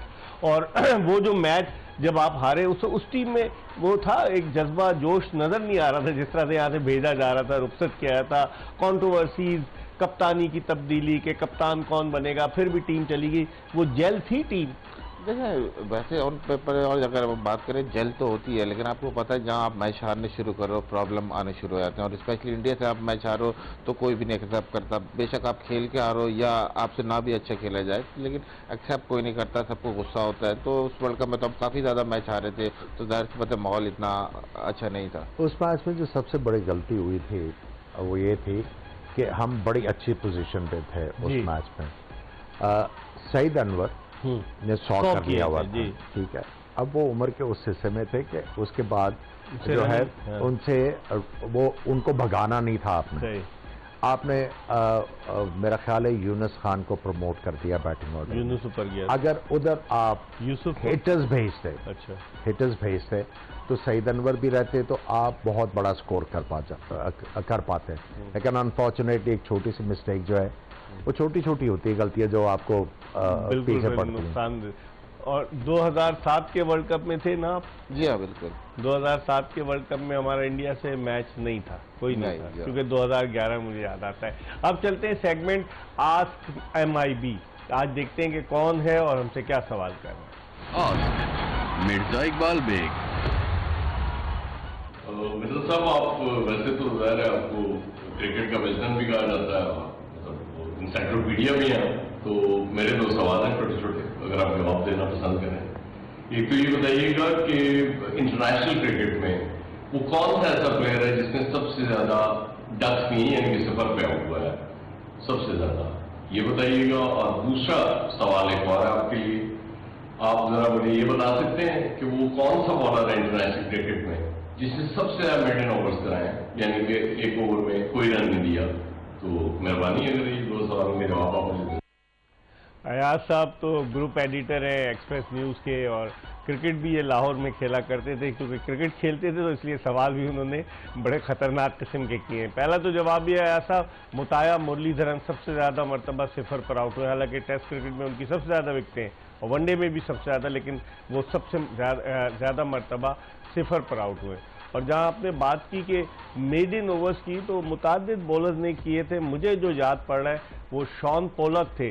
और वो जो मैच जब आप हारे, उस टीम में वो था, एक जज्बा जोश नजर नहीं आ रहा था जिस तरह से यहाँ से भेजा जा रहा था, रुखसत किया था, कंट्रोवर्सीज, कप्तानी की तब्दीली के कप्तान कौन बनेगा, फिर भी टीम चली गई। वो जेल थी टीम। देखें वैसे ऑन पेपर और अगर बात करें जेल तो होती है, लेकिन आपको पता है जहां आप मैच हारने शुरू करो प्रॉब्लम आने शुरू हो जाते हैं। और स्पेशली इंडिया से आप मैच हारो तो कोई भी नहीं एक्सेप्ट करता, बेशक आप खेल के हारो या आपसे ना भी अच्छा खेला जाए, लेकिन एक्सेप्ट कोई नहीं करता, सबको गुस्सा होता है। तो उस वर्ल्ड कप में तो हम काफ़ी ज़्यादा मैच हारे थे, तो जाहिर सी बात है माहौल इतना अच्छा नहीं था। उस मैच में जो सबसे बड़ी गलती हुई थी वो ये थी कि हम बड़ी अच्छी पोजीशन पे थे उस मैच में। सईद अनवर ने 100 कर दिया हुआ था, ठीक है। अब वो उम्र के उस हिस्से में थे कि उसके बाद जो है उनसे वो उनको भगाना नहीं था आपने मेरा ख्याल है यूनुस खान को प्रमोट कर दिया बैटिंग ऑर्डर, यूनुस ऊपर गया। अगर उधर आप यूसुफ हिटर्स भेजते, अच्छा हिटर्स भेजते तो सईद अनवर भी रहते तो आप बहुत बड़ा स्कोर कर पाते। लेकिन अनफॉर्चुनेटली एक छोटी सी मिस्टेक जो है, वो छोटी छोटी होती है गलतियां जो आपको पीछे पड़ती हैं। और 2007 के वर्ल्ड कप में थे ना आप? जी हाँ बिल्कुल। 2007 के वर्ल्ड कप में हमारा इंडिया से मैच नहीं था, कोई नहीं था, क्योंकि 2011 मुझे याद आता है। अब चलते हैं सेगमेंट आस्क MIB। आज देखते हैं कि कौन है और हमसे क्या सवाल कर रहे हैं। आस्क मिर्जा इकबाल बेग। मिर्जा साहब, आप वैसे तो ज़ाहिर है आपको क्रिकेट का विजडम भी कहा जाता है, इंसाइक्लोपीडिया भी है, तो मेरे दो सवाल हैं छोटे छोटे, अगर आप जवाब देना पसंद करें। एक तो ये बताइएगा कि इंटरनेशनल क्रिकेट में वो कौन सा ऐसा प्लेयर है जिसने सबसे ज्यादा डक्स की, यानी कि सफर पे हुआ है सबसे ज्यादा, ये बताइएगा। और दूसरा सवाल एक और है आपके लिए, आप जरा मुझे ये बता सकते हैं कि वो कौन सा बॉलर है इंटरनेशनल क्रिकेट में जिसने सबसे ज्यादा मेडन ओवर्स कराए, यानी कि एक ओवर में कोई रन नहीं दिया। तो मेहरबानी अगर ये दो सवालों के जवाब आप मुझे। अयाज साहब तो ग्रुप एडिटर हैं एक्सप्रेस न्यूज़ के, और क्रिकेट भी ये लाहौर में खेला करते थे, क्योंकि क्रिकेट खेलते थे तो इसलिए सवाल भी उन्होंने बड़े ख़तरनाक किस्म के किए हैं। पहला तो जवाब ये आया साहब, मुताया मुरलीधरन सबसे ज़्यादा मरतबा 0 पर आउट हुए। हालांकि टेस्ट क्रिकेट में उनकी सबसे ज़्यादा विकटें हैं और वनडे में भी सबसे ज़्यादा, लेकिन वो सबसे ज़्यादा मरतबा 0 पर आउट हुए। और जहां आपने बात की कि मेड इन ओवर्स की, तो मुतादिद बॉलर्स ने किए थे। मुझे जो याद पड़ रहा है वो शॉन पोलक थे,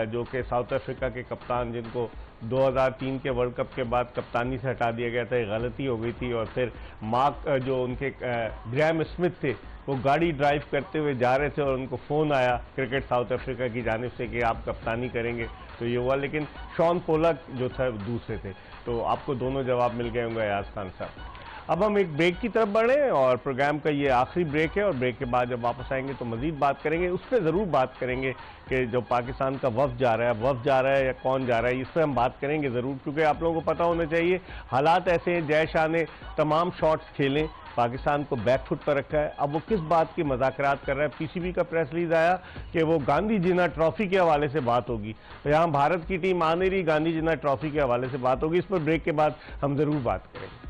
जो कि साउथ अफ्रीका के कप्तान, जिनको 2003 के वर्ल्ड कप के बाद कप्तानी से हटा दिया गया था, एक गलती हो गई थी। और फिर मार्क जो उनके ग्रैम स्मिथ थे, वो गाड़ी ड्राइव करते हुए जा रहे थे और उनको फ़ोन आया क्रिकेट साउथ अफ्रीका की जानिब से कि आप कप्तानी करेंगे, तो ये हुआ। लेकिन शॉन पोलक जो था दूसरे थे। तो आपको दोनों जवाब मिल गए होंगे अयाज खान साहब। अब हम एक ब्रेक की तरफ बढ़े और प्रोग्राम का ये आखिरी ब्रेक है, और ब्रेक के बाद जब वापस आएंगे तो मजीद बात करेंगे। उस पर ज़रूर बात करेंगे कि जो पाकिस्तान का वफ्द जा रहा है या कौन जा रहा है, इस पर हम बात करेंगे ज़रूर, क्योंकि आप लोगों को पता होना चाहिए हालात ऐसे हैं। जय शाह ने तमाम शॉट्स खेलें, पाकिस्तान को बैकफुट पर रखा है। अब वो किस बात की मुज़ाकरात कर रहा है? PCB का प्रेस रिलीज आया कि वो गांधी जिन्ना ट्रॉफी के हवाले से बात होगी, तो यहाँ भारत की टीम आ नहीं रही, गांधी जिन्ना ट्रॉफी के हवाले से बात होगी। इस पर ब्रेक के बाद हम ज़रूर बात करेंगे।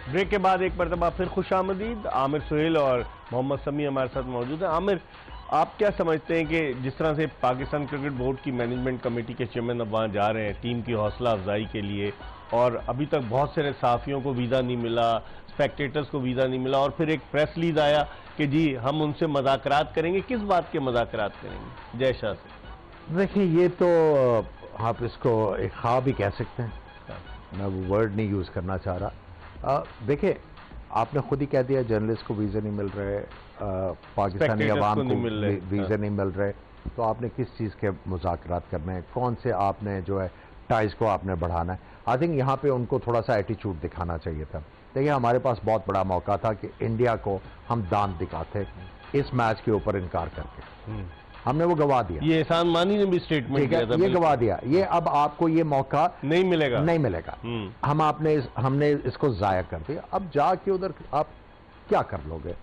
ब्रेक के बाद एक मरतबा फिर खुशामदीद। आमिर सुहेल और मोहम्मद समी हमारे साथ मौजूद हैं। आमिर, आप क्या समझते हैं कि जिस तरह से पाकिस्तान क्रिकेट बोर्ड की मैनेजमेंट कमेटी के चेयरमैन अब वहाँ जा रहे हैं टीम की हौसला अफजाई के लिए, और अभी तक बहुत सारे सहाफ़ियों को वीज़ा नहीं मिला, स्पेक्टेटर्स को वीज़ा नहीं मिला, और फिर एक प्रेस लीज आया कि जी हम उनसे मुज़ाकरात करेंगे, किस बात के मुज़ाकरात करेंगे जय शाह से? देखिए, ये तो आप इसको एक ख्वाब ही कह सकते हैं, मैं वो वर्ड नहीं यूज़ करना चाह रहा। देखिए, आपने खुद ही कह दिया जर्नलिस्ट को वीज़ा नहीं मिल रहे, पाकिस्तानी अवाम को वीज़ा नहीं मिल रहे, तो आपने किस चीज़ के मुज़ाकरात करने हैं, कौन से आपने जो है टाइज को आपने बढ़ाना है। आई थिंक यहाँ पे उनको थोड़ा सा एटीट्यूड दिखाना चाहिए था। देखिए, हमारे पास बहुत बड़ा मौका था कि इंडिया को हम दांत दिखाते इस मैच के ऊपर इनकार करके, हमने वो गवा दिया। ये एहसान मानी ने भी स्टेटमेंट दिया था, ये गवा दिया। ये अब आपको ये मौका नहीं मिलेगा, नहीं मिलेगा। हमने इसको जाया कर दिया। अब जाके उधर आप क्या कर लोगे?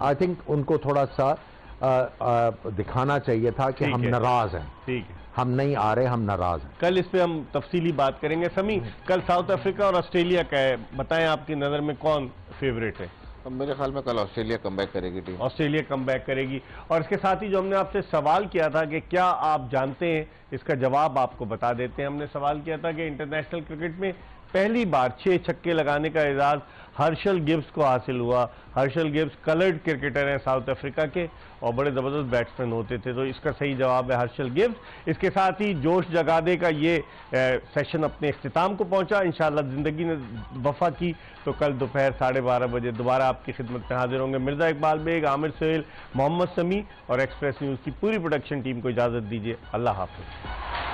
आई थिंक उनको थोड़ा सा दिखाना चाहिए था कि हम नाराज हैं। ठीक है, हम नहीं आ रहे, हम नाराज हैं। कल इस पे हम तफसीली बात करेंगे। समी, कल साउथ अफ्रीका और ऑस्ट्रेलिया का है, बताएं आपकी नज़र में कौन फेवरेट है? अब मेरे ख्याल में कल ऑस्ट्रेलिया कमबैक करेगी टीम। ऑस्ट्रेलिया कमबैक करेगी। और इसके साथ ही जो हमने आपसे सवाल किया था कि क्या आप जानते हैं, इसका जवाब आपको बता देते हैं। हमने सवाल किया था कि इंटरनेशनल क्रिकेट में पहली बार 6 छक्के लगाने का एजाज हर्षल गिब्स को हासिल हुआ। हर्षल गिब्स कलर्ड क्रिकेटर हैं साउथ अफ्रीका के और बड़े ज़बरदस्त बैट्समैन होते थे, तो इसका सही जवाब है हर्षल गिब्स। इसके साथ ही जोश जगादे का ये सेशन अपने इख्तिताम को पहुंचा। इंशाअल्लाह ज़िंदगी ने वफा की तो कल दोपहर 12:30 बजे दोबारा आपकी खिदमत में हाजिर होंगे। मिर्ज़ा इकबाल बेग, आमिर सुहेल, मोहम्मद समी और एक्सप्रेस न्यूज़ की पूरी प्रोडक्शन टीम को इजाज़त दीजिए। अल्लाह हाफ़िज़।